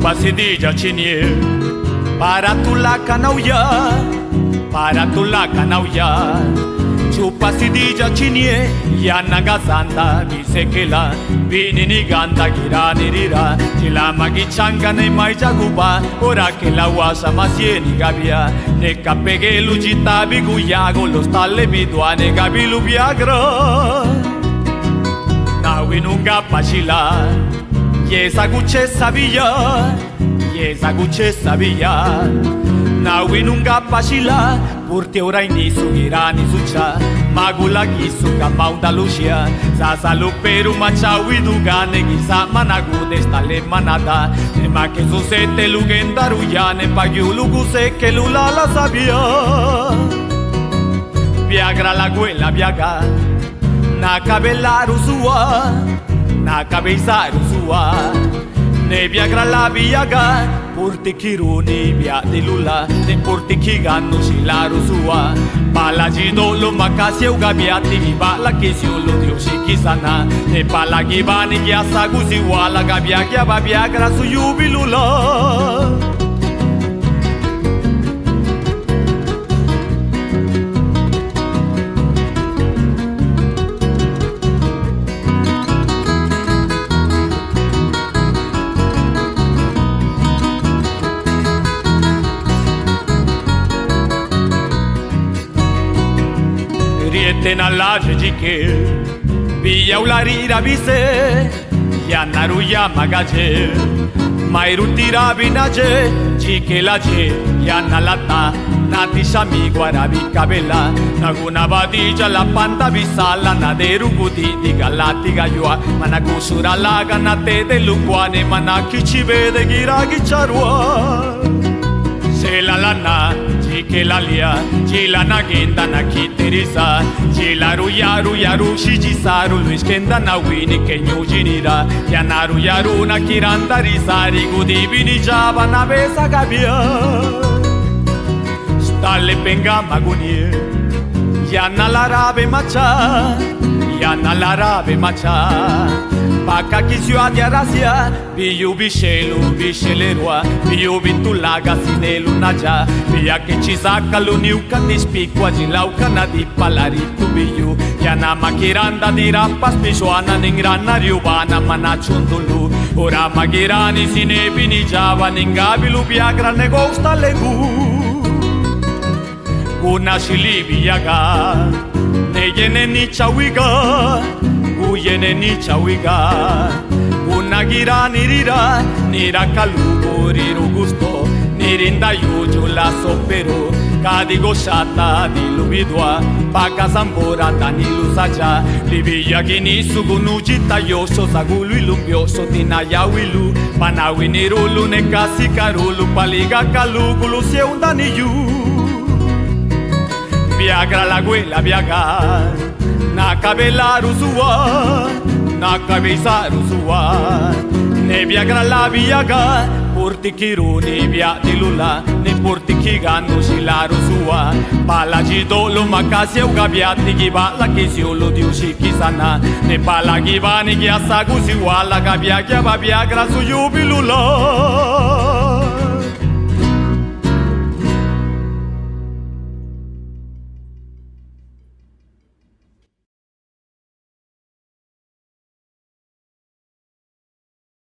pasidija chinie para tu la canauya chupa sidija chinie ya nagasanda bisekela binini ganda girani rira chila magichanga ne maijaguba ora que la wasa masieni gabia ne kapege lujita biguyago los tale biduane gabilu viagra nawinunga pachila yesa guche sabia nawinunga pachila purte ora inisu girani sucha magula gisuka maundalusia sasalu peru machawidu gane gisa managu destale manada ema que susete lugendaru yane pagiulugu se que lula la sabia viagra la guela viaga na cabelaru sua na cabeizaru sua ne viagra la viaga purti kiruni via di lula ne purti kiganu silaru sua palaji dolo makasi ugabiati bala kisiolo dioshiki sana ne palagi bani kiasa gusi wala gabia kia viagra su yubilula Rietena la jike Via ularira bise Ya naruya magaje Mairutira binaje Jike laje Ya nalata Nati shami guarabi kabela Naguna badija la panta bisala Naderu gudi diga lati gayua Managusura laga nate de lukwane Manakichi vede giragi charua Se la lana Jike lalia Jila nagenda na kiteriza Jila ruyaru yaru shijisaru Luis kenda na wini kenyu jinira Yanaru yaru na kiranda risari Gudibini jaba na besa gabia Stale penga magunie Yana larabe macha Paka kisio adia rasia Biyu bishelerua Biyu bintulaga sinelu naja Biya que chisaka luniuka nispikwa Jilauka nadipa laritu biyu Yana makiranda dirampas Pishuana ningrana riubana manachundulu Ora magirani sinebini java Ningabilu viagra negosta legu Kuna shilibi yaga Neyene ni chawiga Uyene ni chawiga Una gira nirira Nira kalugo riru gusto Nirinda yuju la sopero Kadigo shata dilubidwa Paka zambora tanilu saja Libia gini sugunu jita yosho Zagulu ilumbioso tinaya wilu Panawi nirulu nekasi karulu Paliga kalugulu seunda niyu Viagra la guela viaga Na cabelaru sua Na cabeizaru sua Ne viagra la viaga Purti kiruni via di lula Ne purti kiganu silaru sua Palaji dolo makasi ugabiati Gibala kisiolo diushiki sana Ne palagi vani giasagu siwala Gabia viagra su yubilula